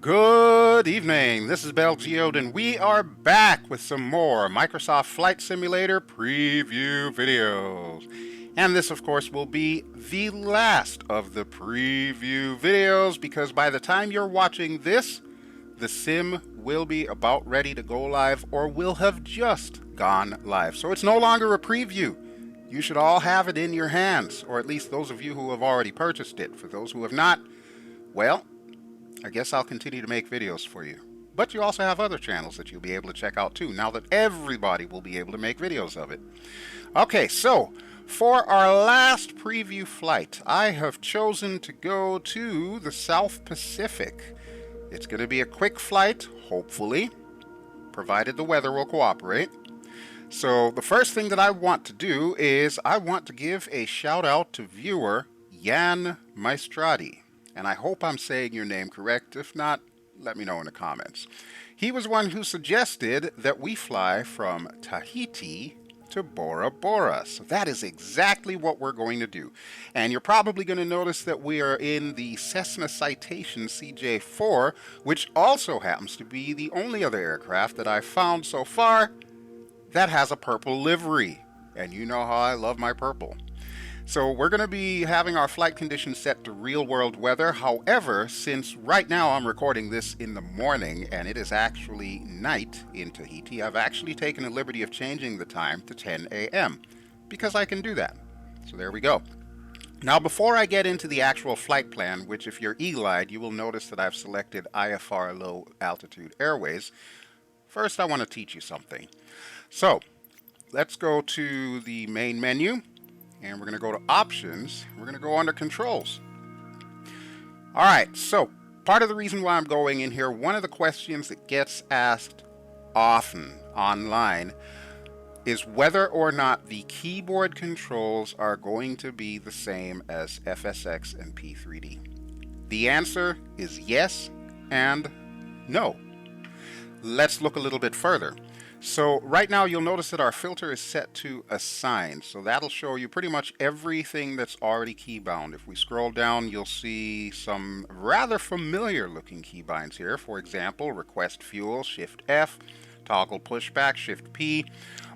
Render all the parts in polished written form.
Good evening, this is BelGeode and we are back with some more Microsoft Flight Simulator preview videos. And this of course will be the last of the preview videos because by the time you're watching this, the sim will be about ready to go live or will have just gone live. So it's no longer a preview. You should all have it in your hands, or at least those of you who have already purchased it. For those who have not, well, I guess I'll continue to make videos for you. But you also have other channels that you'll be able to check out too, now that everybody will be able to make videos of it. Okay, so for our last preview flight, I have chosen to go to the South Pacific. It's going to be a quick flight, hopefully, provided the weather will cooperate. So the first thing that I want to do is I want to give a shout out to viewer Yann Maestrati. And I hope I'm saying your name correct. If not, let me know in the comments. He was one who suggested that we fly from Tahiti to Bora Bora. So that is exactly what we're going to do. And you're probably going to notice that we are in the Cessna Citation CJ4, which also happens to be the only other aircraft that I've found so far that has a purple livery. And you know how I love my purple. So we're going to be having our flight conditions set to real world weather. However, since right now I'm recording this in the morning and it is actually night in Tahiti, I've actually taken the liberty of changing the time to 10 a.m. because I can do that. So there we go. Now before I get into the actual flight plan, which if you're eagle-eyed, you will notice that I've selected IFR low altitude airways, first I want to teach you something. So let's go to the main menu. And we're going to go to options. We're going to go under controls. All right, so part of the reason why I'm going in here, one of the questions that gets asked often online is whether or not the keyboard controls are going to be the same as FSX and P3D. The answer is yes and no. Let's look a little bit further. So right now you'll notice that our filter is set to assigned. So that'll show you pretty much everything that's already keybound. If we scroll down, you'll see some rather familiar looking keybinds here. For example, request fuel, Shift F, toggle pushback, Shift P.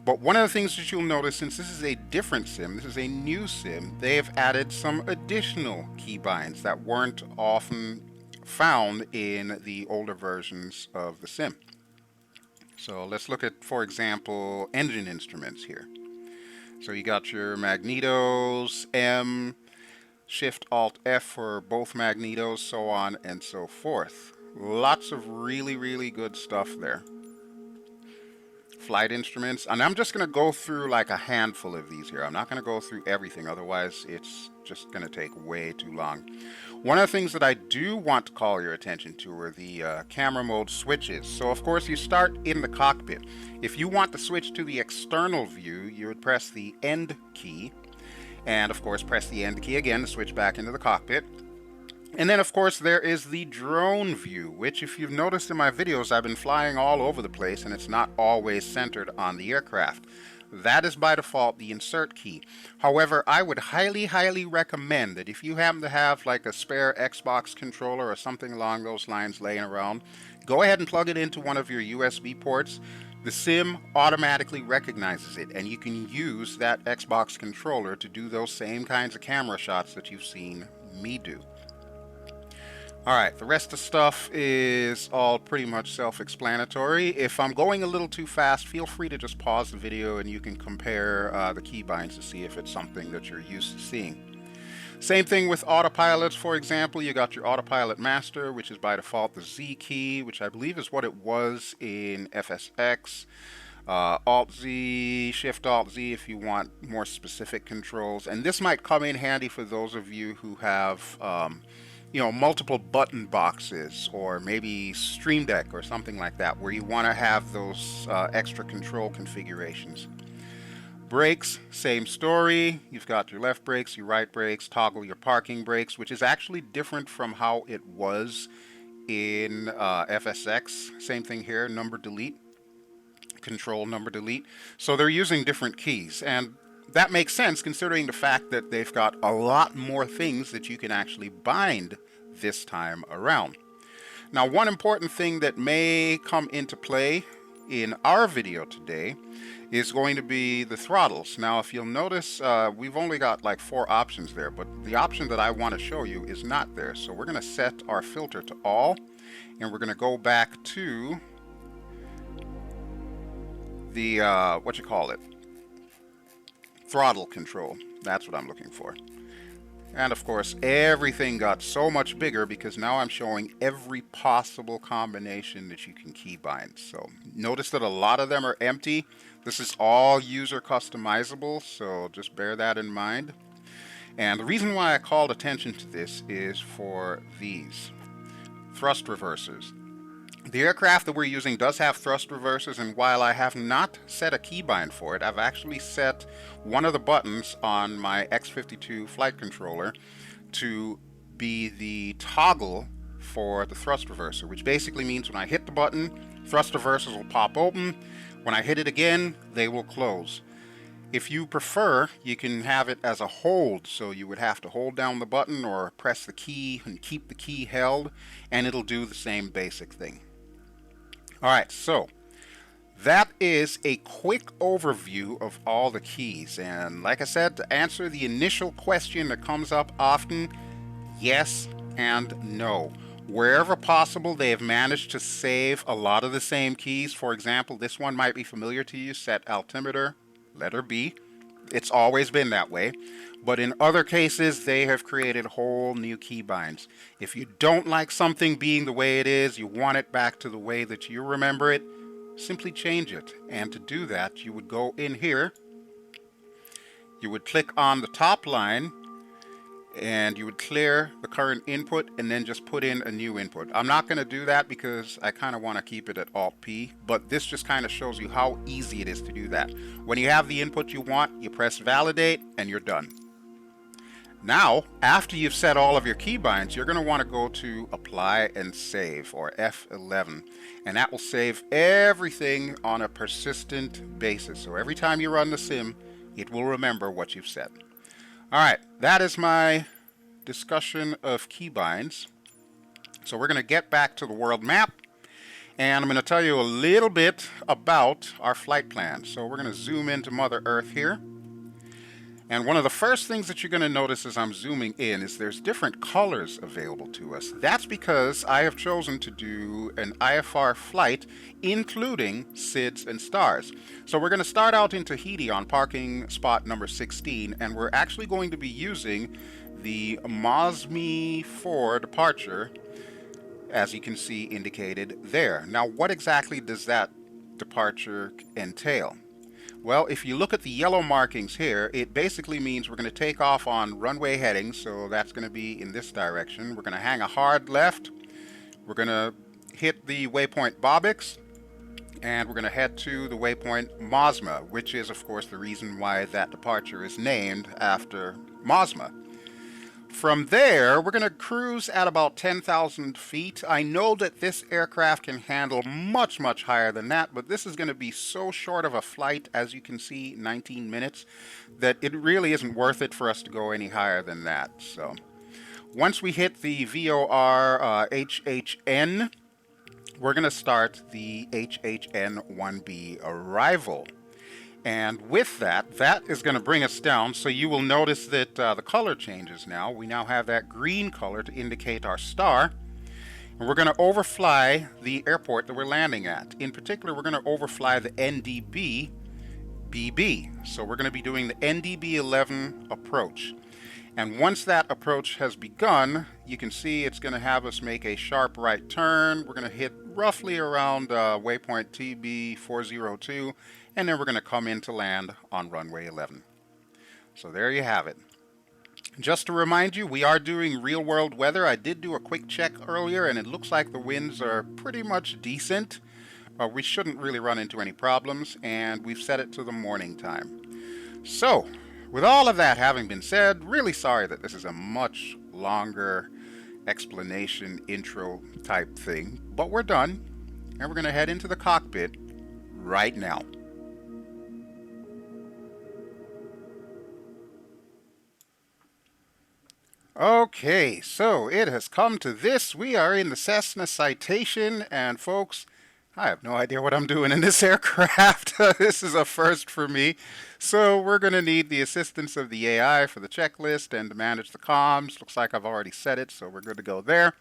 But one of the things that you'll notice, since this is a different sim, this is a new sim, they have added some additional keybinds that weren't often found in the older versions of the sim. So let's look at, for example, engine instruments here. So you got your magnetos, M, Shift Alt F for both magnetos, so on and so forth. Lots of really good stuff there. Flight instruments, and I'm just going to go through like a handful of these here. I'm not going to go through everything, otherwise it's just going to take way too long. One of the things that I do want to call your attention to are the camera mode switches. So of course you start in the cockpit. If you want to switch to the external view, you would press the end key, and of course press the end key again to switch back into the cockpit. And then of course there is the drone view, which if you've noticed in my videos, I've been flying all over the place and it's not always centered on the aircraft. That is by default the insert key. However, I would highly recommend that if you happen to have like a spare Xbox controller or something along those lines laying around, go ahead and plug it into one of your USB ports. The sim automatically recognizes it and you can use that Xbox controller to do those same kinds of camera shots that you've seen me do. Alright, the rest of the stuff is all pretty much self-explanatory. If I'm going a little too fast, feel free to just pause the video and you can compare the keybinds to see if it's something that you're used to seeing. Same thing with autopilots, for example. You got your autopilot master, which is by default the Z key, which I believe is what it was in FSX. Alt-Z, Shift-Alt-Z if you want more specific controls. And this might come in handy for those of you who have multiple button boxes or maybe Stream Deck or something like that where you want to have those extra control configurations. Brakes, same story. You've got your left brakes, your right brakes, toggle your parking brakes, which is actually different from how it was in FSX. Same thing here, number delete, control number delete. So they're using different keys, and that makes sense considering the fact that they've got a lot more things that you can actually bind this time around. Now, one important thing that may come into play in our video today is going to be the throttles. Now, if you'll notice, we've only got like 4 options there, but the option that I want to show you is not there. So we're going to set our filter to all, and we're going to go back to the, throttle control. That's what I'm looking for. And of course, everything got so much bigger because now I'm showing every possible combination that you can keybind. So notice that a lot of them are empty. This is all user customizable, so just bear that in mind. And the reason why I called attention to this is for these thrust reversers. The aircraft that we're using does have thrust reversers, and while I have not set a keybind for it, I've actually set one of the buttons on my X52 flight controller to be the toggle for the thrust reverser, which basically means when I hit the button, thrust reversers will pop open. When I hit it again, they will close. If you prefer, you can have it as a hold, so you would have to hold down the button or press the key and keep the key held, and it'll do the same basic thing. Alright, so that is a quick overview of all the keys, and like I said, to answer the initial question that comes up often, yes and no. Wherever possible, they have managed to save a lot of the same keys. For example, this one might be familiar to you, set altimeter, letter B. It's always been that way. But in other cases, they have created whole new keybinds. If you don't like something being the way it is, you want it back to the way that you remember it, simply change it. And to do that, you would go in here, you would click on the top line, and you would clear the current input and then just put in a new input. I'm not going to do that because I kind of want to keep it at Alt-P, but this just kind of shows you how easy it is to do that. When you have the input you want, you press validate and you're done. Now, after you've set all of your keybinds, you're going to want to go to Apply and Save, or F11, and that will save everything on a persistent basis. So every time you run the sim, it will remember what you've set. Alright, that is my discussion of keybinds. So we're going to get back to the world map, and I'm going to tell you a little bit about our flight plan. So we're going to zoom into Mother Earth here. And one of the first things that you're going to notice as I'm zooming in is there's different colors available to us. That's because I have chosen to do an IFR flight including SIDS and stars. So we're going to start out in Tahiti on parking spot number 16, and we're actually going to be using the Mozmi 4 departure, as you can see indicated there. Now, what exactly does that departure entail? Well, if you look at the yellow markings here, it basically means we're going to take off on runway heading, so that's going to be in this direction. We're going to hang a hard left, we're going to hit the waypoint Bobix, and we're going to head to the waypoint Mozma, which is of course the reason why that departure is named after Mozma. From there, we're going to cruise at about 10,000 feet. I know that this aircraft can handle much, much higher than that, but this is going to be so short of a flight, as you can see, 19 minutes, that it really isn't worth it for us to go any higher than that. So once we hit the VOR HHN, we're going to start the HHN-1B arrival. And with that, that is going to bring us down. So you will notice that the color changes now. We now have that green color to indicate our star. And we're going to overfly the airport that we're landing at. In particular, we're going to overfly the NDB BB. So we're going to be doing the NDB-11 approach. And once that approach has begun, you can see it's going to have us make a sharp right turn. We're going to hit roughly around waypoint TB402, and then we're going to come in to land on runway 11. So there you have it. Just to remind you, we are doing real-world weather. I did do a quick check earlier, and it looks like the winds are pretty much decent. We shouldn't really run into any problems, and we've set it to the morning time. So, with all of that having been said, really sorry that this is a much longer explanation intro type thing, but we're done, and we're going to head into the cockpit right now. Okay, so it has come to this. We are in the Cessna Citation, and folks, I have no idea what I'm doing in this aircraft. This is a first for me. So we're going to need the assistance of the AI for the checklist and to manage the comms. Looks like I've already set it, so we're good to go there.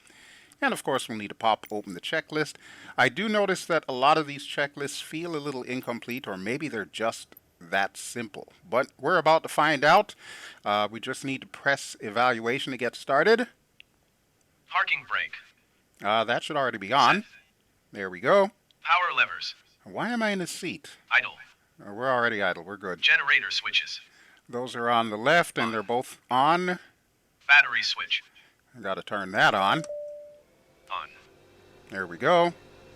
And of course, we'll need to pop open the checklist. I do notice that a lot of these checklists feel a little incomplete, or maybe they're just that simple. But we're about to find out. We just need to press evaluation to get started. Parking brake. That should already be on. Set. There we go. Power levers. Why am I in the seat? Idle. We're already idle. We're good. Generator switches. Those are on the left, and they're both on. Battery switch. I got to turn that on. On. There we go.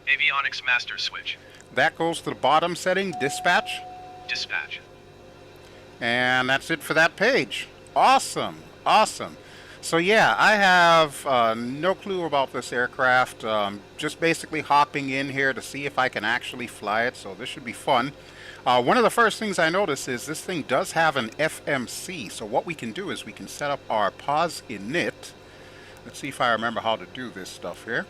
Avionics master switch. That goes to the bottom setting, dispatch. Dispatch. And that's it for that page. Awesome. Awesome. So yeah, I have no clue about this aircraft. Just basically hopping in here to see if I can actually fly it. So this should be fun. One of the first things I notice is this thing does have an FMC. So what we can do is we can set up our pause init. Let's see if I remember how to do this stuff here.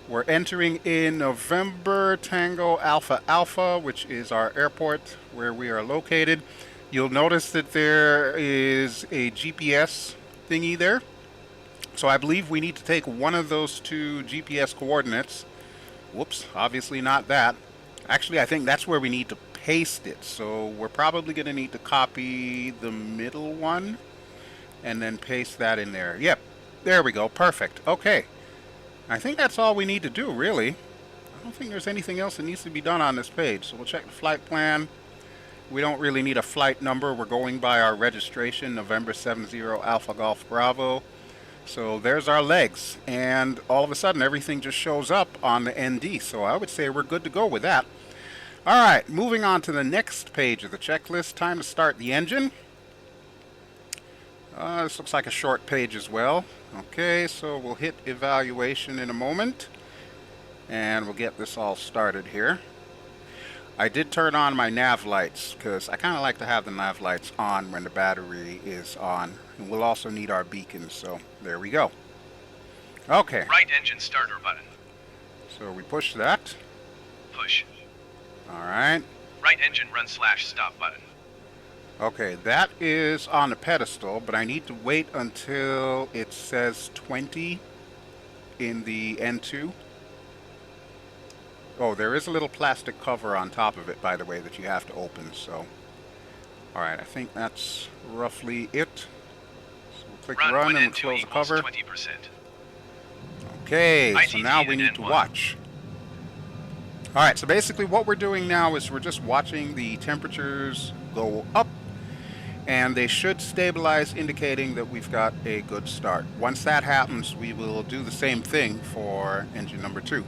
We're entering in November Tango Alpha Alpha, which is our airport where we are located. You'll notice that there is a GPS thingy there. So I believe we need to take one of those two GPS coordinates. Whoops, obviously not that. Actually, I think that's where we need to paste it. So we're probably going to need to copy the middle one and then paste that in there. Yep, there we go. Perfect. Okay. I think that's all we need to do, really. I don't think there's anything else that needs to be done on this page. So we'll check the flight plan. We don't really need a flight number. We're going by our registration, November 70 Alpha Golf Bravo. So there's our legs. And all of a sudden, everything just shows up on the ND. So I would say we're good to go with that. All right, moving on to the next page of the checklist. Time to start the engine. This looks like a short page as well. Okay, so we'll hit evaluation in a moment. And we'll get this all started here. I did turn on my nav lights because I kind of like to have the nav lights on when the battery is on. And we'll also need our beacons, so there we go. Okay. Right engine starter button. So we push that. Push. All right. Right engine run/stop button. Okay, that is on the pedestal, but I need to wait until it says 20 in the N2. Oh, there is a little plastic cover on top of it, by the way, that you have to open, so. All right, I think that's roughly it. So we'll click run and we'll close the cover. 20%. Okay, so now we need to watch. All right, so basically what we're doing now is we're just watching the temperatures go up, and they should stabilize, indicating that we've got a good start. Once that happens, we will do the same thing for engine number 2.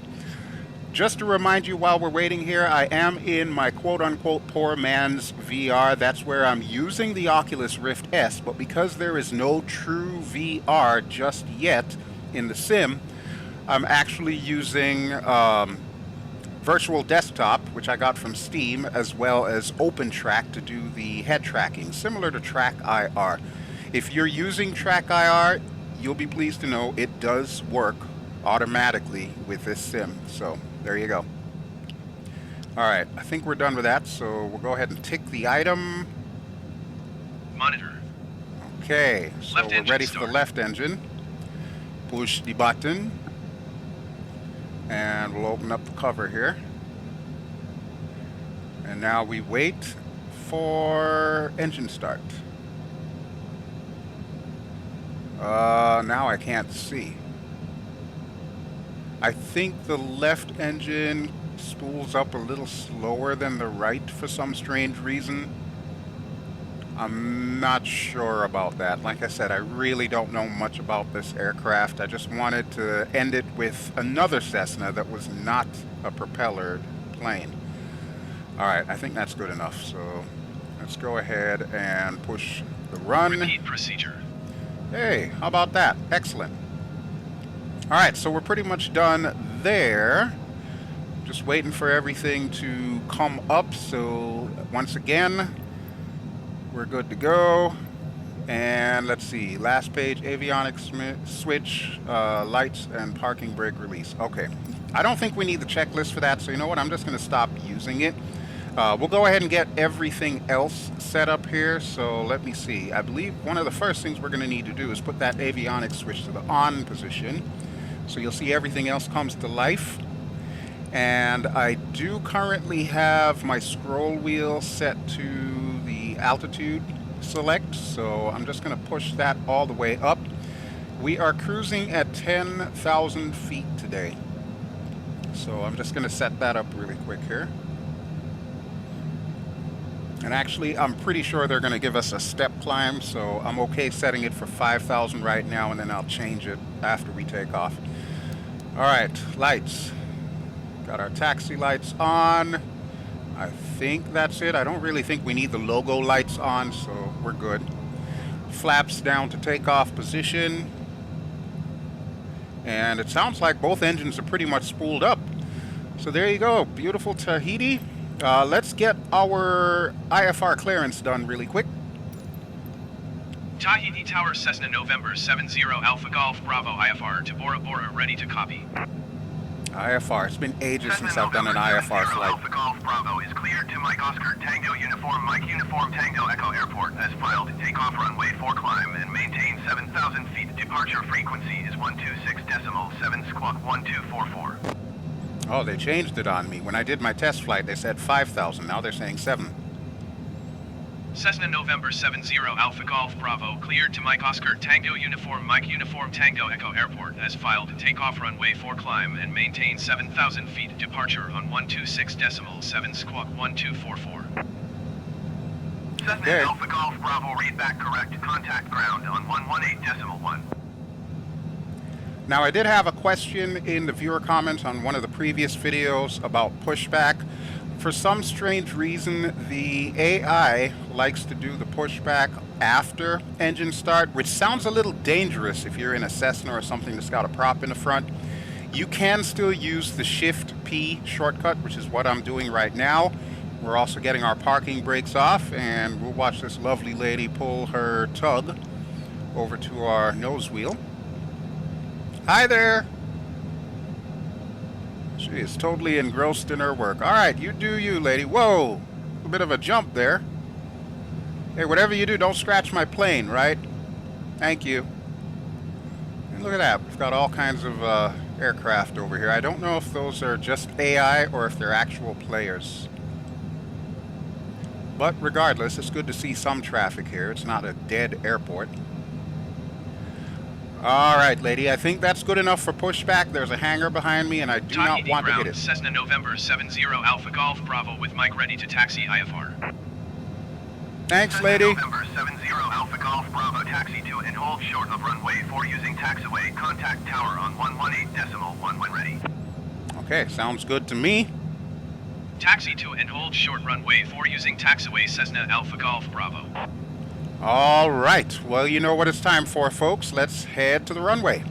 Just to remind you while we're waiting here, I am in my quote-unquote poor man's VR. That's where I'm using the Oculus Rift S, but because there is no true VR just yet in the sim, I'm actually using Virtual Desktop, which I got from Steam, as well as OpenTrack to do the head tracking, similar to Track IR. If you're using Track IR, you'll be pleased to know it does work automatically with this sim. So there you go. All right, I think we're done with that, so we'll go ahead and tick the item. Monitor. Okay, so Left we're ready start. for the left engine. Push the button. And we'll open up the cover here. And now we wait for engine start. Now I can't see. I think the left engine spools up a little slower than the right for some strange reason. I'm not sure about that. Like I said, I really don't know much about this aircraft. I just wanted to end it with another Cessna that was not a propellered plane. All right, I think that's good enough. So let's go ahead and push the run. Repeat procedure. Hey, how about that? Excellent. All right, so we're pretty much done there. Just waiting for everything to come up. So once again, we're good to go. And let's see, last page, avionics switch, lights, and parking brake release. Okay, I don't think we need the checklist for that, so you know what, I'm just going to stop using it. We'll go ahead and get everything else set up here. So let me see, I believe one of the first things we're going to need to do is put that avionics switch to the on position. So you'll see everything else comes to life. And I do currently have my scroll wheel set to the altitude select, so I'm just going to push that all the way up. We are cruising at 10,000 feet today, so I'm just going to set that up really quick here. And actually, I'm pretty sure they're going to give us a step climb, so I'm okay setting it for 5,000 right now, and then I'll change it after we take off. All right, lights. Got our taxi lights on. I think that's it. I don't really think we need the logo lights on, so we're good. Flaps down to takeoff position. And it sounds like both engines are pretty much spooled up. So there you go. Beautiful Tahiti. Let's get our IFR clearance done really quick. Tahiti Tower Cessna November 70 Alpha Golf Bravo IFR to Bora Bora, ready to copy. IFR. It's been ages since I've done an IFR flight. Alpha Golf Bravo is cleared to Mike Oscar Tango Uniform Mike Uniform Tango Echo Airport as filed. Takeoff runway 4 climb and maintain 7,000 feet. Departure frequency is 126.7 squawk 1244. Oh, they changed it on me. When I did my test flight, they said 5,000. Now they're saying 7. Cessna November 70 Alpha Golf Bravo cleared to Mike Oscar Tango Uniform Mike Uniform Tango Echo Airport as filed. Takeoff runway 4 climb and maintain 7,000 feet. Departure on 126.7 squawk 1244. Cessna Alpha Golf Bravo, read back correct. Contact ground on 118.1. Now, I did have a question in the viewer comments on one of the previous videos about pushback. For some strange reason, the AI likes to do the pushback after engine start, which sounds a little dangerous if you're in a Cessna or something that's got a prop in the front. You can still use the Shift P shortcut, which is what I'm doing right now. We're also getting our parking brakes off, and we'll watch this lovely lady pull her tug over to our nose wheel. Hi there! She is totally engrossed in her work. All right, you do you, lady. Whoa! A bit of a jump there. Hey, whatever you do, don't scratch my plane, right? Thank you. And look at that. We've got all kinds of aircraft over here. I don't know if those are just AI or if they're actual players. But regardless, it's good to see some traffic here. It's not a dead airport. All right, lady, I think that's good enough for pushback. There's a hangar behind me, and I do not want to hit it. Cessna November 70 Alpha Golf Bravo with Mike ready to taxi IFR. Thanks, lady. November 70 Alpha Golf Bravo, taxi to and hold short of runway 4 using taxiway. Contact tower on 118.1 when ready. Okay, sounds good to me. Taxi to and hold short runway 4 using taxiway Cessna Alpha Golf Bravo. All right, well, you know what it's time for, folks. Let's head to the runway.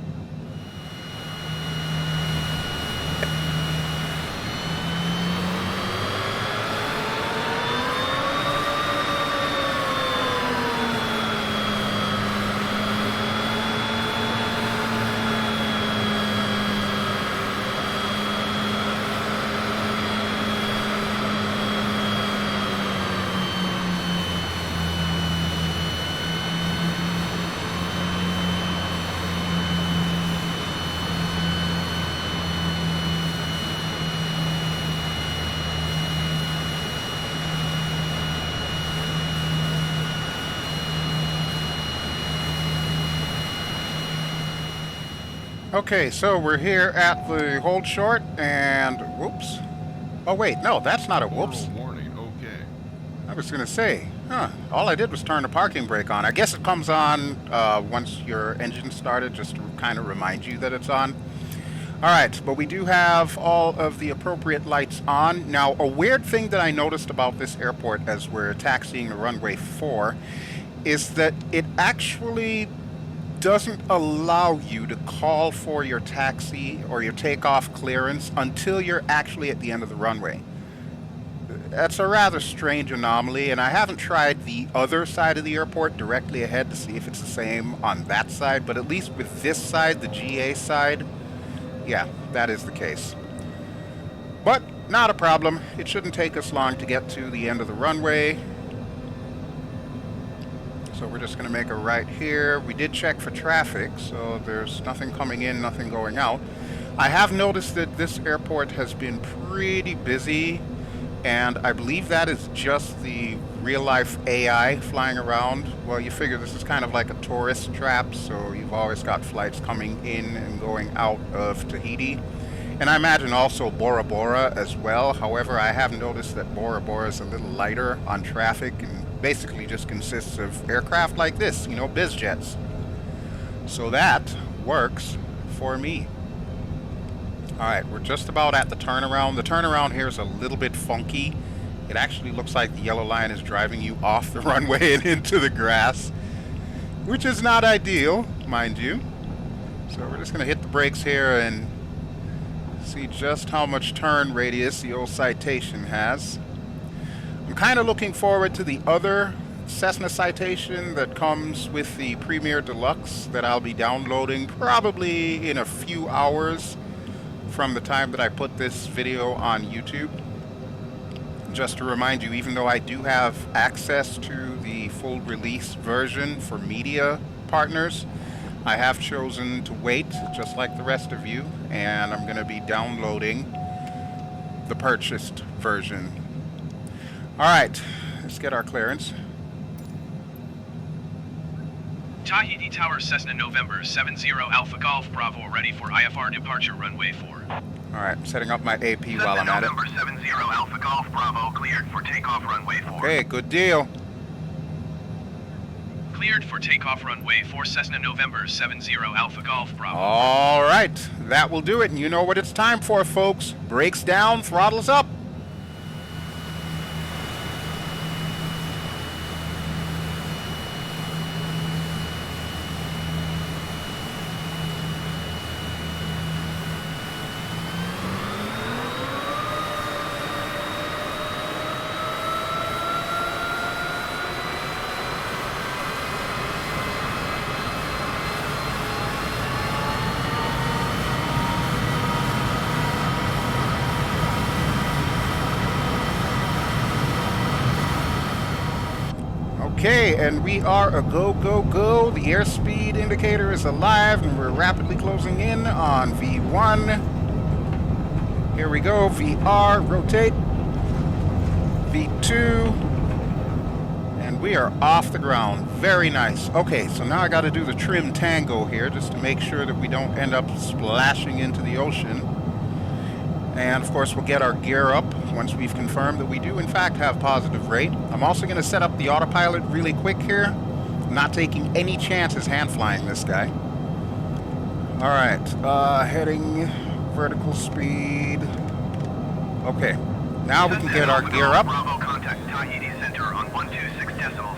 Okay, so we're here at the hold short, and whoops. Oh wait, no, that's not a whoops. Warning, okay. I was gonna say, all I did was turn the parking brake on. I guess it comes on once your engine started, just to kind of remind you that it's on. All right, but we do have all of the appropriate lights on. Now, a weird thing that I noticed about this airport as we're taxiing the runway 4 is that it actually doesn't allow you to call for your taxi or your takeoff clearance until you're actually at the end of the runway. That's a rather strange anomaly, and I haven't tried the other side of the airport directly ahead to see if it's the same on that side, but at least with this side, the GA side, yeah, that is the case. But not a problem. It shouldn't take us long to get to the end of the runway. So we're just going to make a right here. We did check for traffic, so there's nothing coming in, nothing going out. I have noticed that this airport has been pretty busy, and I believe that is just the real-life AI flying around. Well, you figure this is kind of like a tourist trap, so you've always got flights coming in and going out of Tahiti. And I imagine also Bora Bora as well. However, I have noticed that Bora Bora is a little lighter on traffic and basically just consists of aircraft like this, you know, biz jets. So that works for me. Alright, we're just about at the turnaround. The turnaround here is a little bit funky. It actually looks like the yellow line is driving you off the runway and into the grass, which is not ideal, mind you. So we're just going to hit the brakes here and see just how much turn radius the old Citation has. I'm kind of looking forward to the other Cessna Citation that comes with the Premier Deluxe that I'll be downloading probably in a few hours from the time that I put this video on YouTube. Just to remind you, even though I do have access to the full release version for media partners, I have chosen to wait, just like the rest of you, and I'm going to be downloading the purchased version. Alright, let's get our clearance. Tahiti Tower Cessna November 70 Alpha Golf Bravo ready for IFR departure runway 4. Alright, setting up my AP while I'm at it. November 70 Alpha Golf Bravo cleared for takeoff runway 4. Okay, good deal. Cleared for takeoff runway 4 Cessna November 70 Alpha Golf Bravo. Alright, that will do it, and you know what it's time for, folks. Brakes down, throttles up. Okay, and we are a go, go, go. The airspeed indicator is alive, and we're rapidly closing in on V1. Here we go, VR, rotate. V2. And we are off the ground. Very nice. Okay, so now I got to do the trim tango here, just to make sure that we don't end up splashing into the ocean. And of course, we'll get our gear up once we've confirmed that we do in fact have positive rate. I'm also going to set up the autopilot really quick here. I'm not taking any chances hand flying this guy. Alright, heading vertical speed. Okay, now we can get our gear up.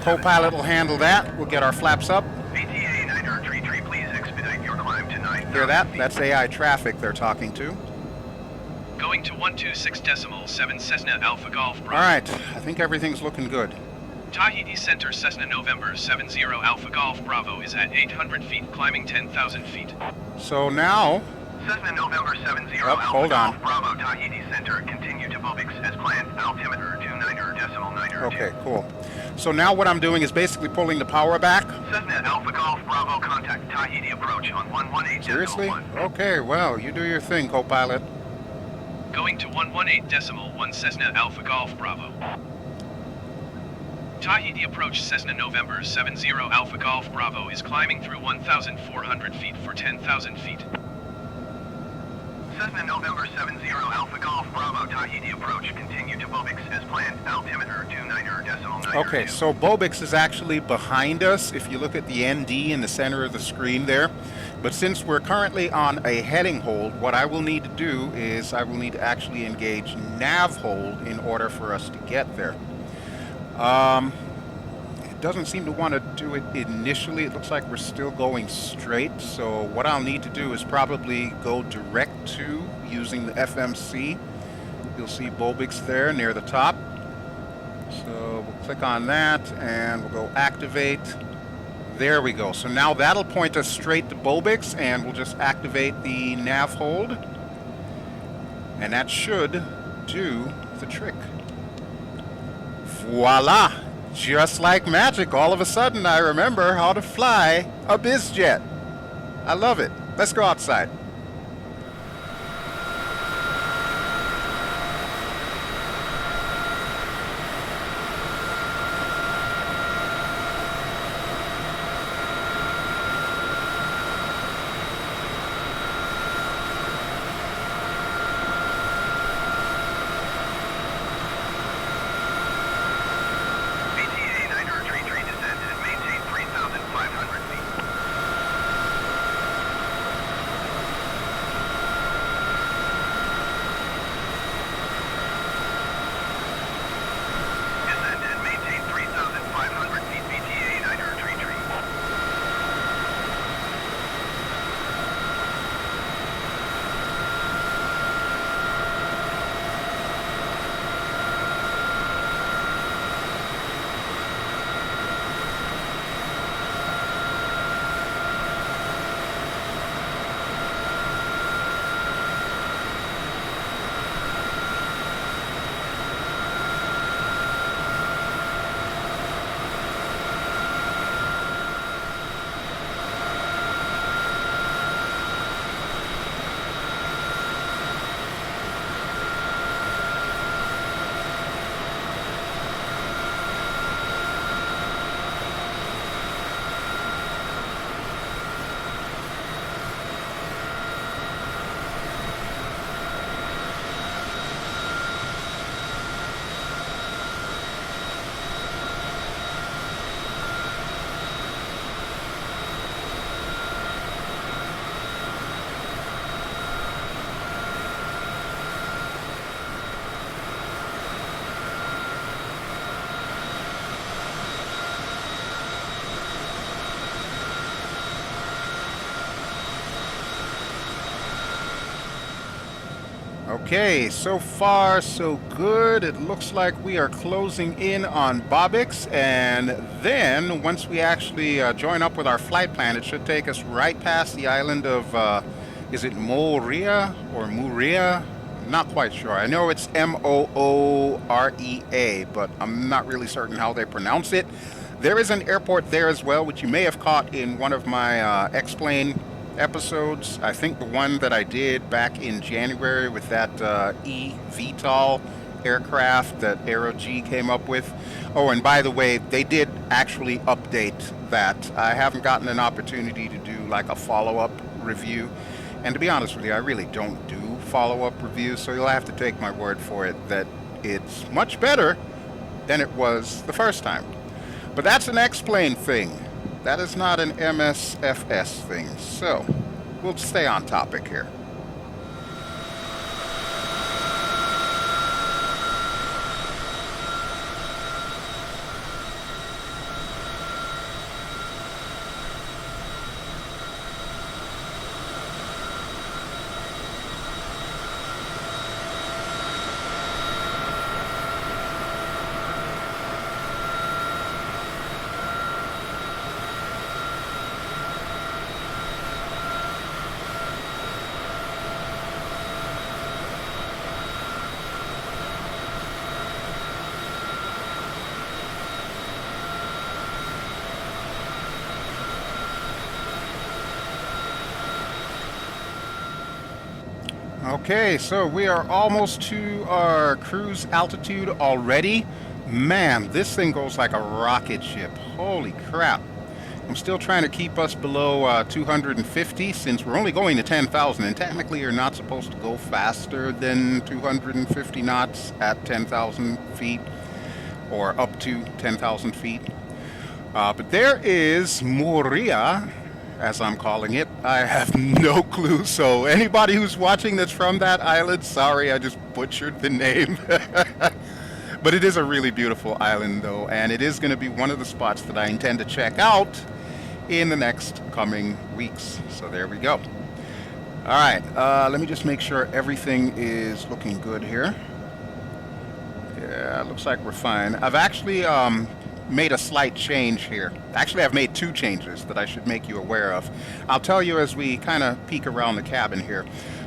Co-pilot will handle that. We'll get our flaps up. Hear that? That's AI traffic they're talking to. Going to 126.7 Cessna Alpha Golf Bravo. Alright, I think everything's looking good. Tahiti Center Cessna November 70 Alpha Golf Bravo is at 800 feet, climbing 10,000 feet. So now... Cessna November 70 Alpha hold on. Golf Bravo Tahiti Center, continue to Bobix as planned, altimeter 29.9. Okay, cool. So now what I'm doing is basically pulling the power back. Cessna Alpha Golf Bravo, contact Tahiti approach on 118.1. Seriously? Okay, well, you do your thing, co-pilot. Going to 118.1 Cessna Alpha Golf Bravo. Tahiti approach Cessna November 70 Alpha Golf Bravo is climbing through 1,400 feet for 10,000 feet. Cessna November 70 Alpha Golf Bravo Tahiti approach, continue to Bobix as planned, altimeter 29.9. Okay, so Bobix is actually behind us if you look at the ND in the center of the screen there. But since we're currently on a heading hold, what I will need to do is I will need to actually engage Nav Hold in order for us to get there. It doesn't seem to want to do it initially. It looks like we're still going straight. So what I'll need to do is probably go direct to using the FMC You'll see Bulbix there near the top. So we'll click on that and we'll go activate. There we go. So now that'll point us straight to Bulbix, and we'll just activate the Nav Hold. And that should do the trick. Voila! Just like magic, all of a sudden I remember how to fly a bizjet. I love it. Let's go outside. Okay, so far so good. It looks like we are closing in on Bulbix, and then once we actually join up with our flight plan, it should take us right past the island of, is it Moorea or Moorea? Not quite sure. I know it's Moorea, but I'm not really certain how they pronounce it. There is an airport there as well, which you may have caught in one of my X-Plane episodes. I think the one that I did back in January with that eVTOL aircraft that AeroG came up with. Oh, and by the way, they did actually update that. I haven't gotten an opportunity to do like a follow-up review. And to be honest with you, I really don't do follow-up reviews, so you'll have to take my word for it that it's much better than it was the first time. But that's an X-Plane thing. That is not an MSFS thing, so we'll stay on topic here. Okay, so we are almost to our cruise altitude already. Man, this thing goes like a rocket ship. Holy crap. I'm still trying to keep us below 250 since we're only going to 10,000, and technically you're not supposed to go faster than 250 knots at 10,000 feet or up to 10,000 feet. But there is Moorea, as I'm calling it. I have no clue, so anybody who's watching that's from that island, sorry, I just butchered the name. But it is a really beautiful island, though, and it is going to be one of the spots that I intend to check out in the next coming weeks. So there we go. All right, let me just make sure everything is looking good here. Yeah, looks like we're fine. I've actually made a slight change here. Actually, I've made two changes that I should make you aware of. I'll tell you as we kind of peek around the cabin here.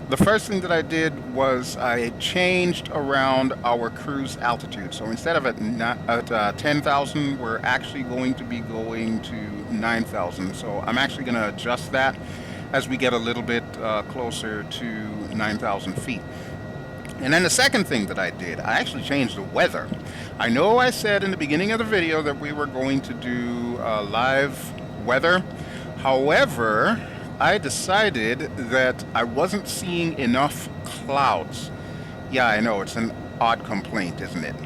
The first thing that I did was I changed around our cruise altitude. So instead of at 10,000, we're actually going to be going to 9,000. So I'm actually going to adjust that as we get a little bit closer to 9,000 feet. And then the second thing that I did, I actually changed the weather. I know I said in the beginning of the video that we were going to do live weather. However, I decided that I wasn't seeing enough clouds. Yeah, I know, it's an odd complaint, isn't it?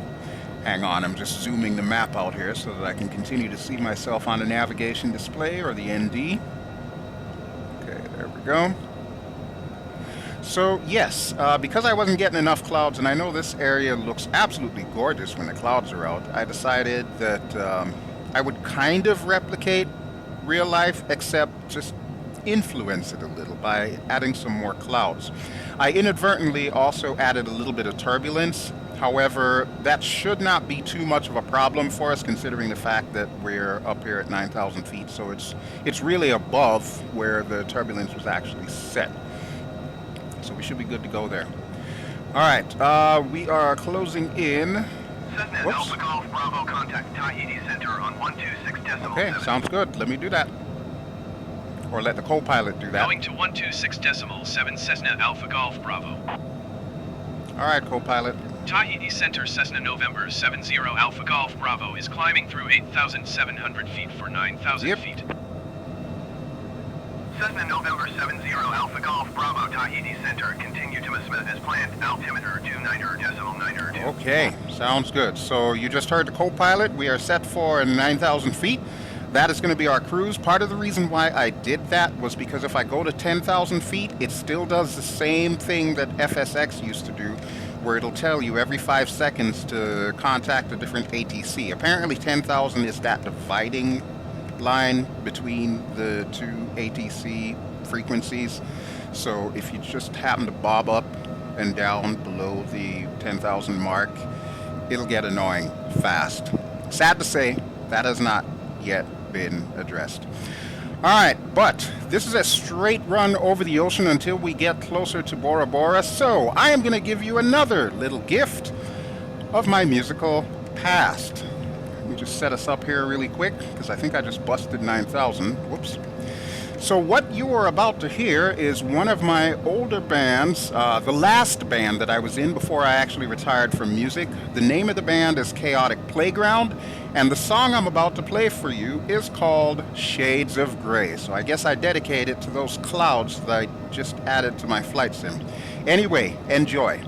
Hang on, I'm just zooming the map out here so that I can continue to see myself on the navigation display, or the ND. Okay, there we go. So yes, because I wasn't getting enough clouds, and I know this area looks absolutely gorgeous when the clouds are out, I decided that I would kind of replicate real life, except just influence it a little by adding some more clouds. I inadvertently also added a little bit of turbulence. However, that should not be too much of a problem for us, considering the fact that we're up here at 9,000 feet. So it's really above where the turbulence was actually set. So we should be good to go there. All right, we are closing in. Cessna Alpha Golf Bravo, contact Tahiti Center on 126.7. Okay, sounds good. Let me do that. Or let the co-pilot do that. Going to 126.7 Cessna Alpha Golf Bravo. All right, co-pilot. Tahiti Center Cessna November 70 Alpha Golf Bravo is climbing through 8,700 feet for 9,000 feet. Cessna November 70 Alpha Golf Bravo, Tahiti Center. Continue to Smith as planned. Altimeter 29.92. Okay, sounds good. So you just heard the co-pilot. We are set for 9,000 feet. That is going to be our cruise. Part of the reason why I did that was because if I go to 10,000 feet, it still does the same thing that FSX used to do, where it'll tell you every 5 seconds to contact a different ATC. Apparently 10,000 is that dividing line between the two ATC frequencies. So if you just happen to bob up and down below the 10,000 mark, it'll get annoying fast. Sad to say, that has not yet been addressed. All right, but this is a straight run over the ocean until we get closer to Bora Bora, so I am going to give you another little gift of my musical past. Let me just set us up here really quick, because I think I just busted 9,000. Whoops. So what you are about to hear is one of my older bands, the last band that I was in before I actually retired from music. The name of the band is Chaotic Playground, and the song I'm about to play for you is called Shades of Grey. So I guess I dedicate it to those clouds that I just added to my flight sim. Anyway, enjoy.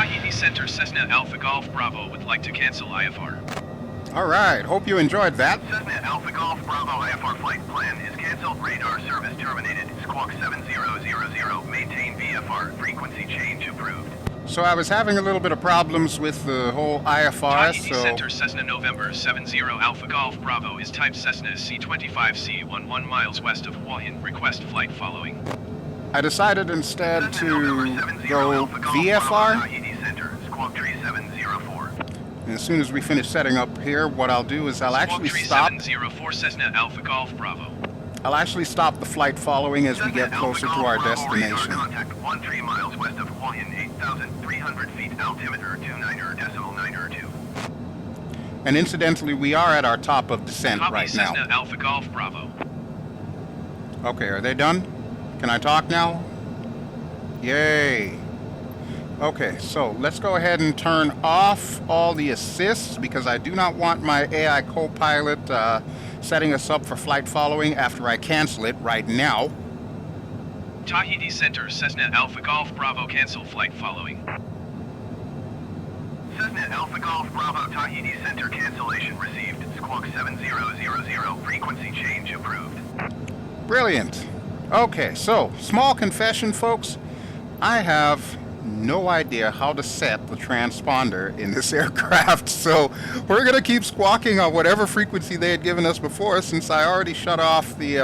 Tahiti Center Cessna Alpha Golf Bravo would like to cancel IFR. Alright, hope you enjoyed that. Cessna Alpha Golf Bravo IFR flight plan is canceled. Radar service terminated. Squawk 7000. Maintain VFR. Frequency change approved. So I was having a little bit of problems with the whole IFR, Tahiti so Center Cessna November 70 Alpha Golf Bravo is type Cessna C25C 1 miles west of Hawaiian. Request flight following. I decided instead Cessna to November 70 go Alpha Golf Bravo, VFR. Tahiti Center. Squawk 3704. And as soon as we finish setting up here, what I'll do is I'll actually stop. 3704 Cessna Alpha Golf Bravo. I'll actually stop the flight following as we get closer to our destination. Contact 13 miles west of Hawaiian, 8,300 feet, altimeter 29.92. And incidentally, we are at our top of descent Copy right now. Cessna Alpha Golf Bravo. Okay, are they done? Can I talk now? Yay. Okay, so let's go ahead and turn off all the assists because I do not want my AI co-pilot setting us up for flight following after I cancel it right now. Tahiti Center Cessna Alpha Golf Bravo cancel flight following. Cessna Alpha Golf Bravo Tahiti Center cancellation received. Squawk 7000. Frequency change approved. Brilliant. Okay, so small confession, folks. I have no idea how to set the transponder in this aircraft, so we're gonna keep squawking on whatever frequency they had given us before, since I already shut off the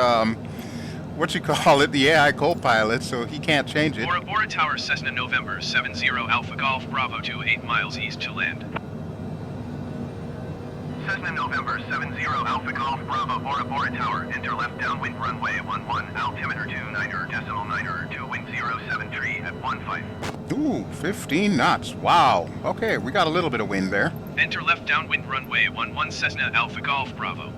the AI co-pilot, so he can't change it. Bora Bora Tower Cessna November 70 Alpha Golf Bravo to 8 miles east to land. Cessna November 70 Alpha Golf Bravo Bora Bora Tower. Enter left downwind runway 11, altimeter 29.92, wind 073 at 15. Ooh, 15 knots. Wow. Okay, we got a little bit of wind there. Enter left downwind runway 11 Cessna Alpha Golf Bravo.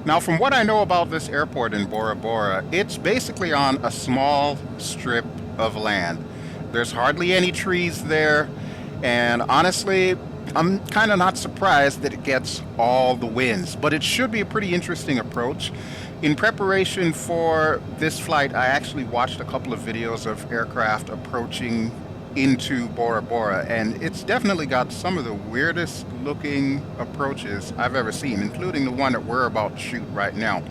Now, from what I know about this airport in Bora Bora, it's basically on a small strip of land. There's hardly any trees there, and honestly, I'm kind of not surprised that it gets all the winds, but it should be a pretty interesting approach. In preparation for this flight, I actually watched a couple of videos of aircraft approaching into Bora Bora, and it's definitely got some of the weirdest looking approaches I've ever seen, including the one that we're about to shoot right now.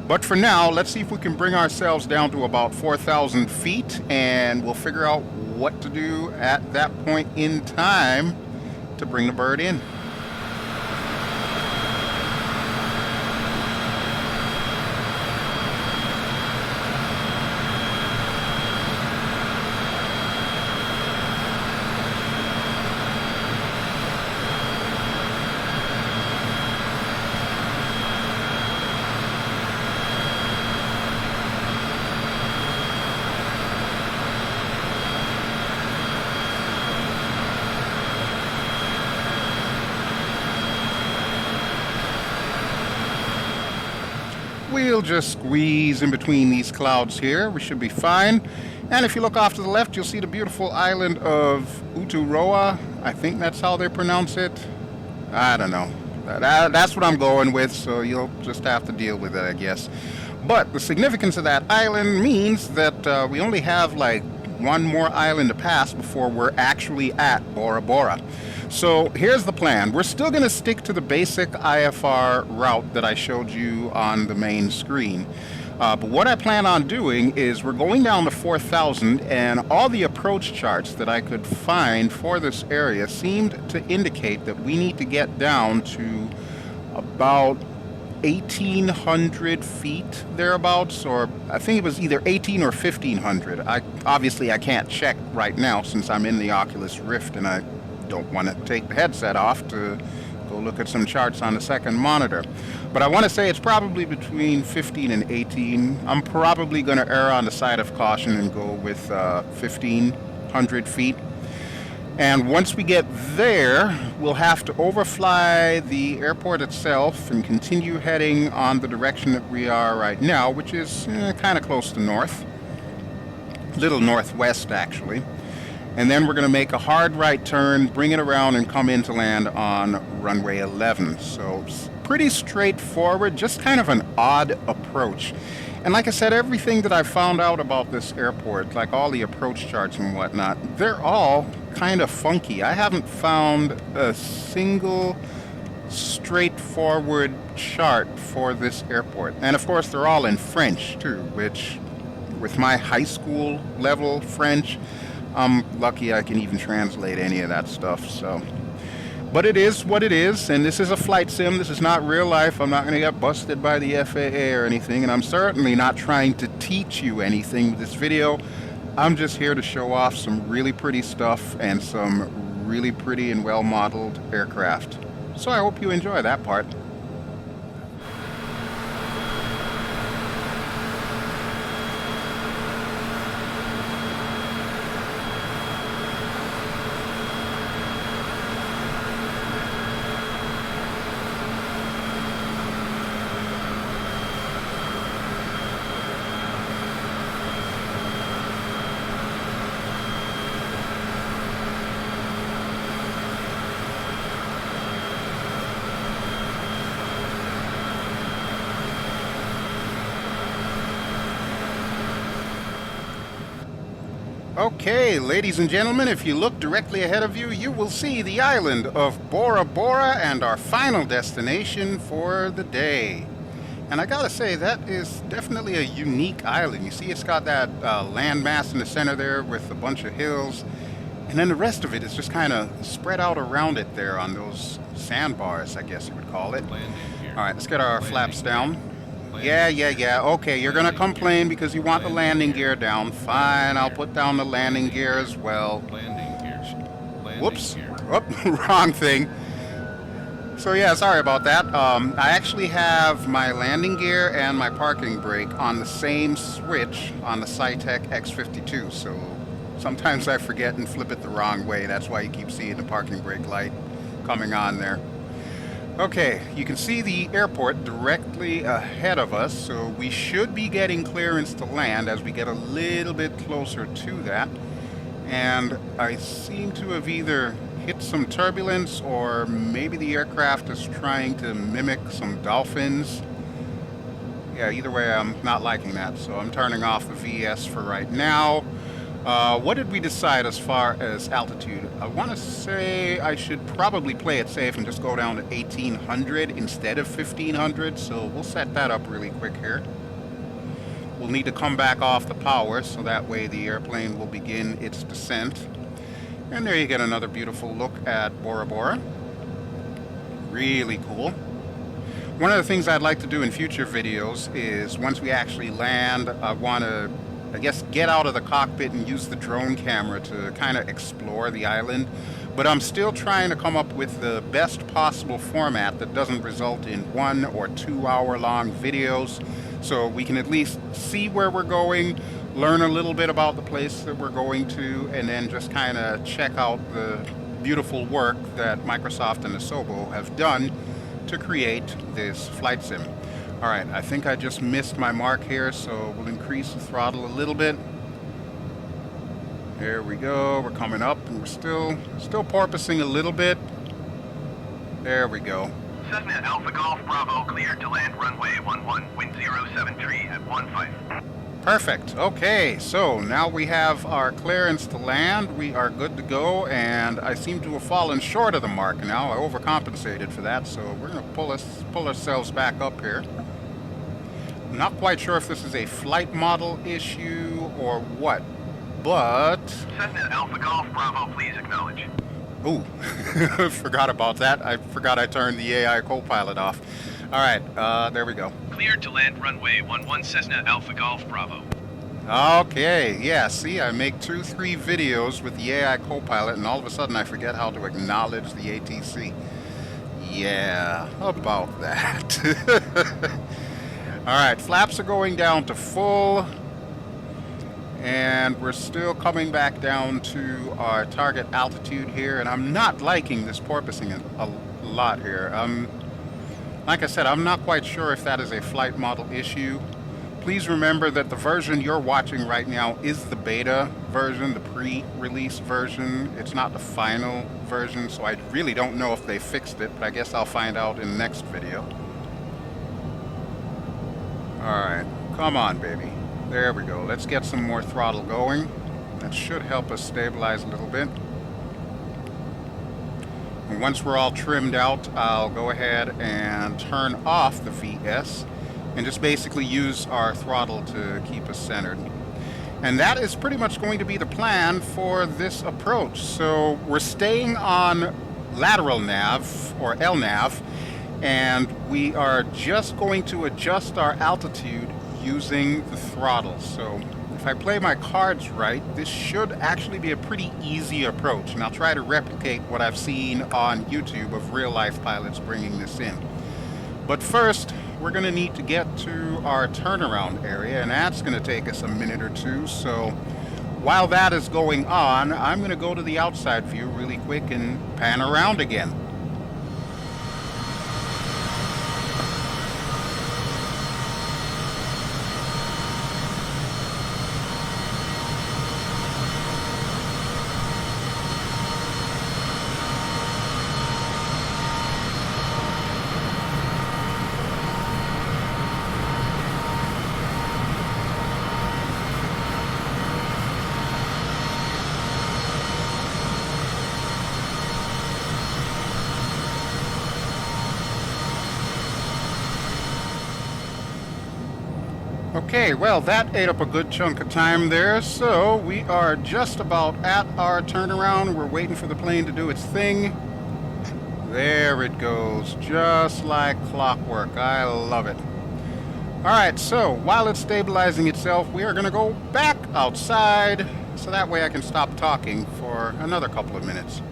But for now, let's see if we can bring ourselves down to about 4,000 feet, and we'll figure out what to do at that point in time to bring the bird in. We'll just squeeze in between these clouds here. We should be fine. And if you look off to the left, you'll see the beautiful island of Uturoa. I think that's how they pronounce it. I don't know. That's what I'm going with, so you'll just have to deal with it, I guess. But the significance of that island means that we only have like one more island to pass before we're actually at Bora Bora. So here's the plan. We're still going to stick to the basic IFR route that I showed you on the main screen. But what I plan on doing is we're going down to 4,000, and all the approach charts that I could find for this area seemed to indicate that we need to get down to about 1,800 feet thereabouts, or I think it was either 18 or 1,500. Obviously I can't check right now since I'm in the Oculus Rift and I don't want to take the headset off to go look at some charts on the second monitor. But I want to say it's probably between 15 and 18. I'm probably going to err on the side of caution and go with 1,500 feet. And once we get there, we'll have to overfly the airport itself and continue heading on the direction that we are right now, which is kind of close to north. A little northwest, actually. And then we're going to make a hard right turn, bring it around, and come in to land on runway 11. So pretty straightforward, just kind of an odd approach. And like I said, everything that I found out about this airport, like all the approach charts and whatnot, they're all kind of funky. I haven't found a single straightforward chart for this airport. And of course, they're all in French too, which with my high school level French, I'm lucky I can even translate any of that stuff. So, but it is what it is, and this is a flight sim. This is not real life. I'm not going to get busted by the FAA or anything, and I'm certainly not trying to teach you anything with this video. I'm just here to show off some really pretty stuff and some really pretty and well-modeled aircraft. So I hope you enjoy that part. Okay, ladies and gentlemen, if you look directly ahead of you, you will see the island of Bora Bora and our final destination for the day. And I gotta say, that is definitely a unique island. You see it's got that landmass in the center there with a bunch of hills, and then the rest of it is just kind of spread out around it there on those sandbars, I guess you would call it. Alright, let's get our flaps down. Yeah. Okay, you're gonna complain because you want the landing gear down. Fine, I'll put down the landing gear as well. Whoops. Oh, wrong thing. So yeah, sorry about that. I actually have my landing gear and my parking brake on the same switch on the Cytec X52. So sometimes I forget and flip it the wrong way. That's why you keep seeing the parking brake light coming on there. Okay, you can see the airport directly ahead of us, so we should be getting clearance to land as we get a little bit closer to that. And I seem to have either hit some turbulence or maybe the aircraft is trying to mimic some dolphins. Yeah, either way, I'm not liking that, so I'm turning off the VS for right now. What did we decide as far as altitude? I want to say I should probably play it safe and just go down to 1800 instead of 1500, so we'll set that up really quick here. We'll need to come back off the power, so that way the airplane will begin its descent. And there you get another beautiful look at Bora Bora. Really cool. One of the things I'd like to do in future videos is once we actually land, I want to get out of the cockpit and use the drone camera to kind of explore the island. But I'm still trying to come up with the best possible format that doesn't result in 1 or 2 hour long videos, so we can at least see where we're going, learn a little bit about the place that we're going to, and then just kind of check out the beautiful work that Microsoft and Asobo have done to create this flight sim. Alright, I think I just missed my mark here, so we'll increase the throttle a little bit. There we go, we're coming up, and we're still porpoising a little bit. There we go. Cessna Alpha Golf Bravo cleared to land runway 11, wind 073 at 15. Perfect. Okay, so now we have our clearance to land. We are good to go, and I seem to have fallen short of the mark now. I overcompensated for that, so we're going to pull ourselves back up here. I'm not quite sure if this is a flight model issue or what, but... Cessna Alpha Golf Bravo, please acknowledge. Ooh, forgot about that. I forgot I turned the AI Copilot off. Alright, there we go. Cleared to land runway 11 Cessna Alpha Golf Bravo. Okay, yeah, see, I make 2-3 videos with the AI Copilot, and all of a sudden I forget how to acknowledge the ATC. Yeah, about that. Alright, flaps are going down to full, and we're still coming back down to our target altitude here, and I'm not liking this porpoising a lot here. Like I said, I'm not quite sure if that is a flight model issue. Please remember that the version you're watching right now is the beta version, the pre-release version. It's not the final version, so I really don't know if they fixed it, but I guess I'll find out in the next video. Alright, come on, baby. There we go. Let's get some more throttle going. That should help us stabilize a little bit. And once we're all trimmed out, I'll go ahead and turn off the VS and just basically use our throttle to keep us centered. And that is pretty much going to be the plan for this approach. So we're staying on lateral nav, or LNAV, and we are just going to adjust our altitude using the throttle. So if I play my cards right, this should actually be a pretty easy approach, and I'll try to replicate what I've seen on YouTube of real-life pilots bringing this in. But first, we're going to need to get to our turnaround area, and that's going to take us a minute or two. So while that is going on, I'm going to go to the outside view really quick and pan around again. Okay, well, that ate up a good chunk of time there, so we are just about at our turnaround. We're waiting for the plane to do its thing. There it goes, just like clockwork. I love it. Alright, so while it's stabilizing itself, we are going to go back outside, so that way I can stop talking for another couple of minutes.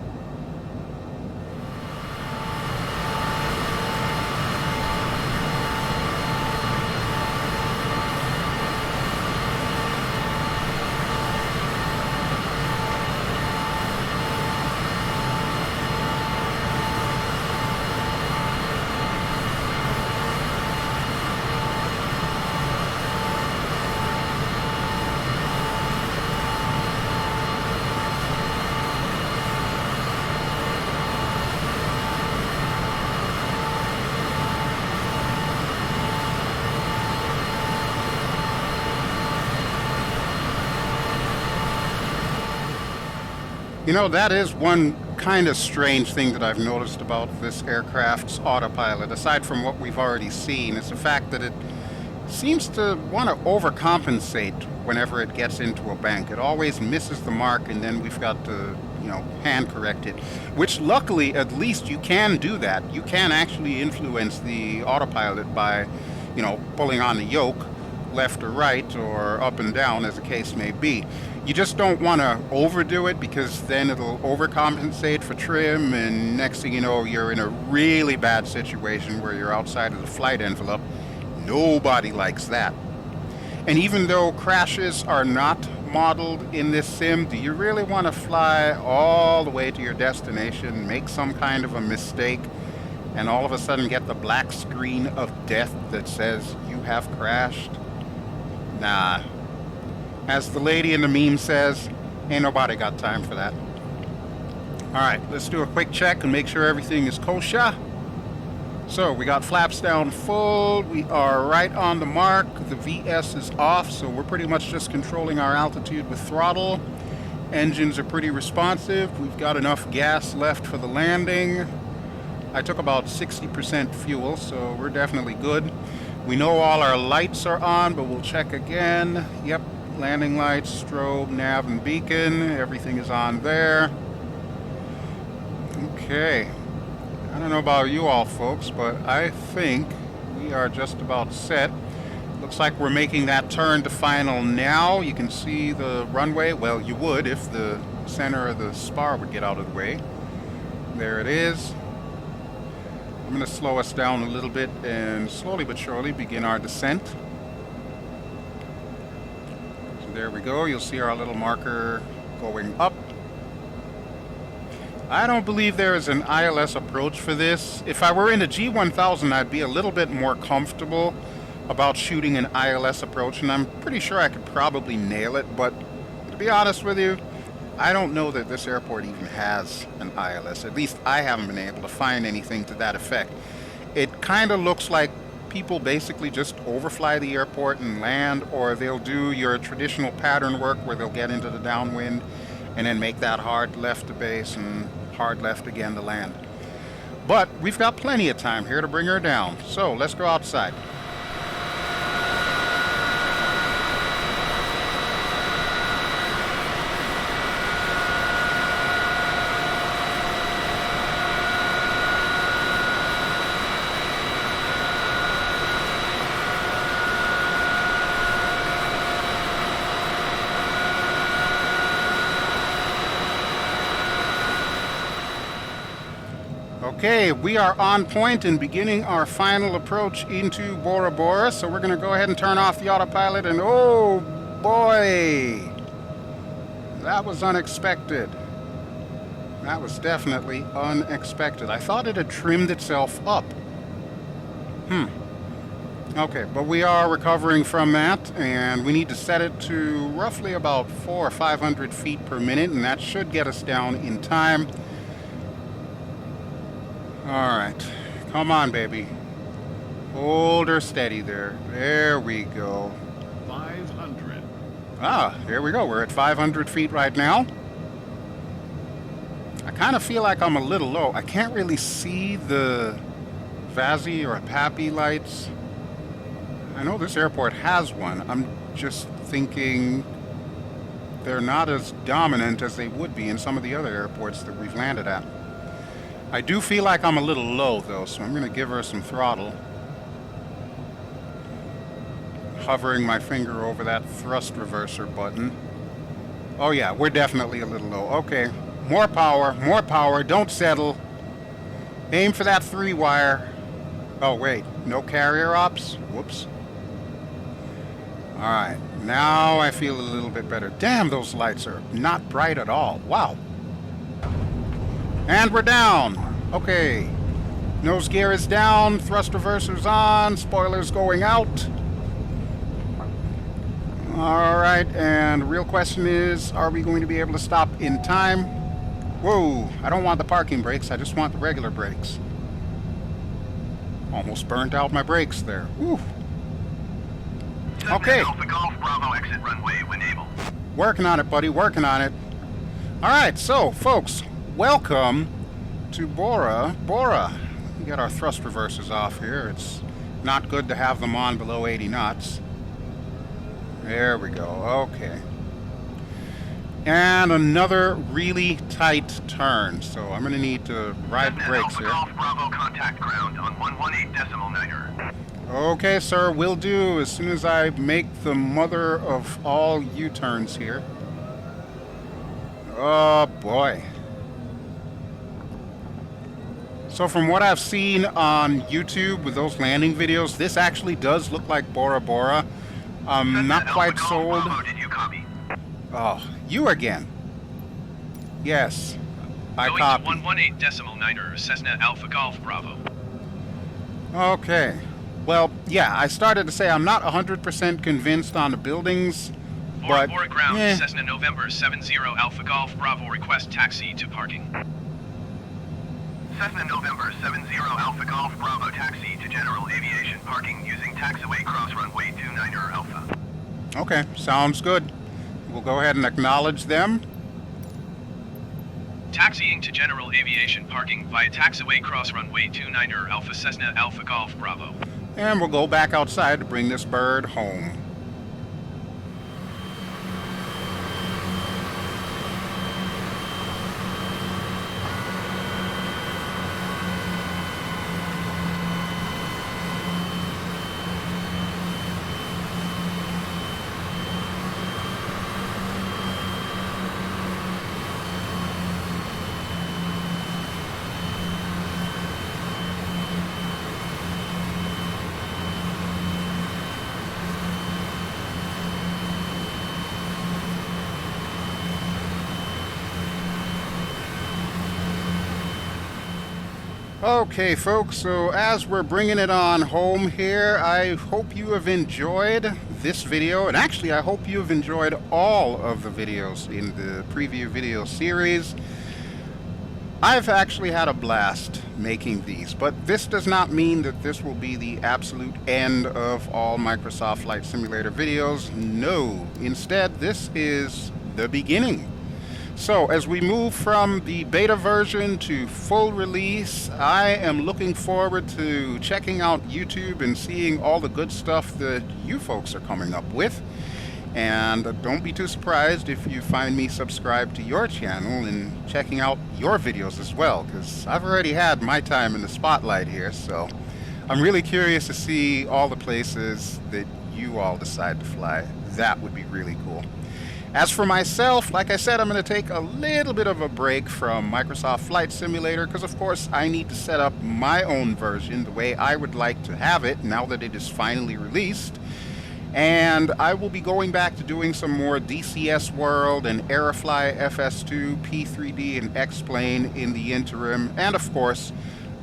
You know, that is one kind of strange thing that I've noticed about this aircraft's autopilot, aside from what we've already seen, is the fact that it seems to want to overcompensate whenever it gets into a bank. It always misses the mark, and then we've got to, hand correct it. Which, luckily, at least you can do that. You can actually influence the autopilot by, pulling on the yoke, left or right, or up and down, as the case may be. You just don't want to overdo it, because then it'll overcompensate for trim, and next thing you know, you're in a really bad situation where you're outside of the flight envelope. Nobody likes that. And even though crashes are not modeled in this sim, do you really want to fly all the way to your destination, make some kind of a mistake, and all of a sudden get the black screen of death that says you have crashed? Nah. As the lady in the meme says, ain't nobody got time for that. Alright, let's do a quick check and make sure everything is kosher. So, we got flaps down full, we are right on the mark, the VS is off, so we're pretty much just controlling our altitude with throttle. Engines are pretty responsive, we've got enough gas left for the landing. I took about 60% fuel, so we're definitely good. We know all our lights are on, but we'll check again. Yep. Landing lights, strobe, nav, and beacon. Everything is on there. Okay. I don't know about you all folks, but I think we are just about set. Looks like we're making that turn to final now. You can see the runway. Well, you would if the center of the spar would get out of the way. There it is. I'm going to slow us down a little bit and slowly but surely begin our descent. There we go. You'll see our little marker going up. I don't believe there is an ILS approach for this. If I were in a G1000, I'd be a little bit more comfortable about shooting an ILS approach, and I'm pretty sure I could probably nail it, but to be honest with you, I don't know that this airport even has an ILS. At least I haven't been able to find anything to that effect. It kind of looks like people basically just overfly the airport and land, or they'll do your traditional pattern work where they'll get into the downwind and then make that hard left to base and hard left again to land. But we've got plenty of time here to bring her down. So let's go outside. Okay, we are on point and beginning our final approach into Bora Bora, so we're going to go ahead and turn off the autopilot, and oh boy! That was unexpected. That was definitely unexpected. I thought it had trimmed itself up. Okay, but we are recovering from that, and we need to set it to roughly about 400 or 500 feet per minute, and that should get us down in time. Alright, come on, baby. Hold her steady there. There we go. 500. Ah, here we go. We're at 500 feet right now. I kind of feel like I'm a little low. I can't really see the VASI or PAPI lights. I know this airport has one. I'm just thinking they're not as dominant as they would be in some of the other airports that we've landed at. I do feel like I'm a little low, though, so I'm going to give her some throttle. Hovering my finger over that thrust reverser button. Oh, yeah, we're definitely a little low. Okay, more power, don't settle. Aim for that 3-wire. Oh, wait, no carrier ops? Whoops. Alright, now I feel a little bit better. Damn, those lights are not bright at all. Wow. And we're down. Okay. Nose gear is down. Thrust reverser's on. Spoilers going out. Alright, and the real question is, are we going to be able to stop in time? Whoa, I don't want the parking brakes. I just want the regular brakes. Almost burnt out my brakes there. Whew. Okay. Alpha Golf Bravo exit runway when able. Working on it, buddy. Working on it. Alright, so, folks. Welcome to Bora Bora. We got our thrust reversers off here. It's not good to have them on below 80 knots. There we go. Okay. And another really tight turn. So I'm going to need to ride the brakes here. Golf Bravo contact ground on 118.9er. Okay, sir. Will do as soon as I make the mother of all U-turns here. Oh, boy. So from what I've seen on YouTube with those landing videos, this actually does look like Bora Bora. I'm not quite sold. Did you copy? Oh, you again. Yes, I Going copy. to 118.9er, Cessna Alpha Golf Bravo. Okay. Well, yeah, I started to say I'm not 100% convinced on the buildings, Bora but Bora ground, eh. Cessna November 70 Alpha Golf Bravo, request taxi to parking. Cessna November 70 Alpha Golf Bravo taxi to general aviation parking using taxiway cross runway 29er Alpha. Okay, sounds good. We'll go ahead and acknowledge them. Taxiing to general aviation parking via taxiway cross runway 29er Alpha Cessna Alpha Golf Bravo. And we'll go back outside to bring this bird home. Okay, folks, so as we're bringing it on home here, I hope you have enjoyed this video, and actually I hope you have enjoyed all of the videos in the preview video series. I've actually had a blast making these, but this does not mean that this will be the absolute end of all Microsoft Flight Simulator videos. No, instead this is the beginning. So as we move from the beta version to full release, I am looking forward to checking out YouTube and seeing all the good stuff that you folks are coming up with. And don't be too surprised if you find me subscribed to your channel and checking out your videos as well, because I've already had my time in the spotlight here, so I'm really curious to see all the places that you all decide to fly. That would be really cool. As for myself, like I said, I'm going to take a little bit of a break from Microsoft Flight Simulator because, of course, I need to set up my own version the way I would like to have it now that it is finally released. And I will be going back to doing some more DCS World and Aerofly FS2, P3D, and X-Plane in the interim. And, of course,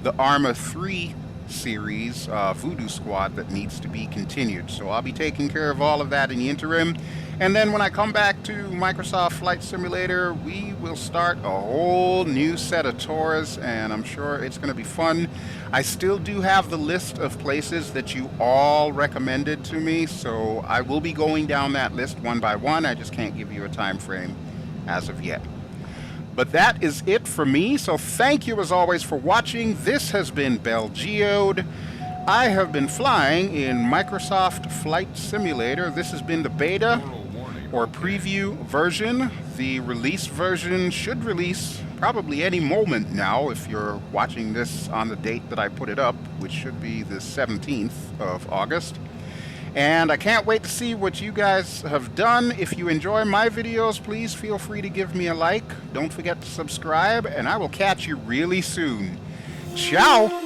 the Arma 3 series, Voodoo Squad, that needs to be continued. So I'll be taking care of all of that in the interim. And then when I come back to Microsoft Flight Simulator, we will start a whole new set of tours, and I'm sure it's going to be fun. I still do have the list of places that you all recommended to me, so I will be going down that list one by one. I just can't give you a time frame as of yet. But that is it for me, so thank you as always for watching. This has been BelGeode. I have been flying in Microsoft Flight Simulator. This has been the beta or preview version. The release version should release probably any moment now if you're watching this on the date that I put it up, which should be the 17th of August. And I can't wait to see what you guys have done. If you enjoy my videos, please feel free to give me a like. Don't forget to subscribe, and I will catch you really soon. Ciao!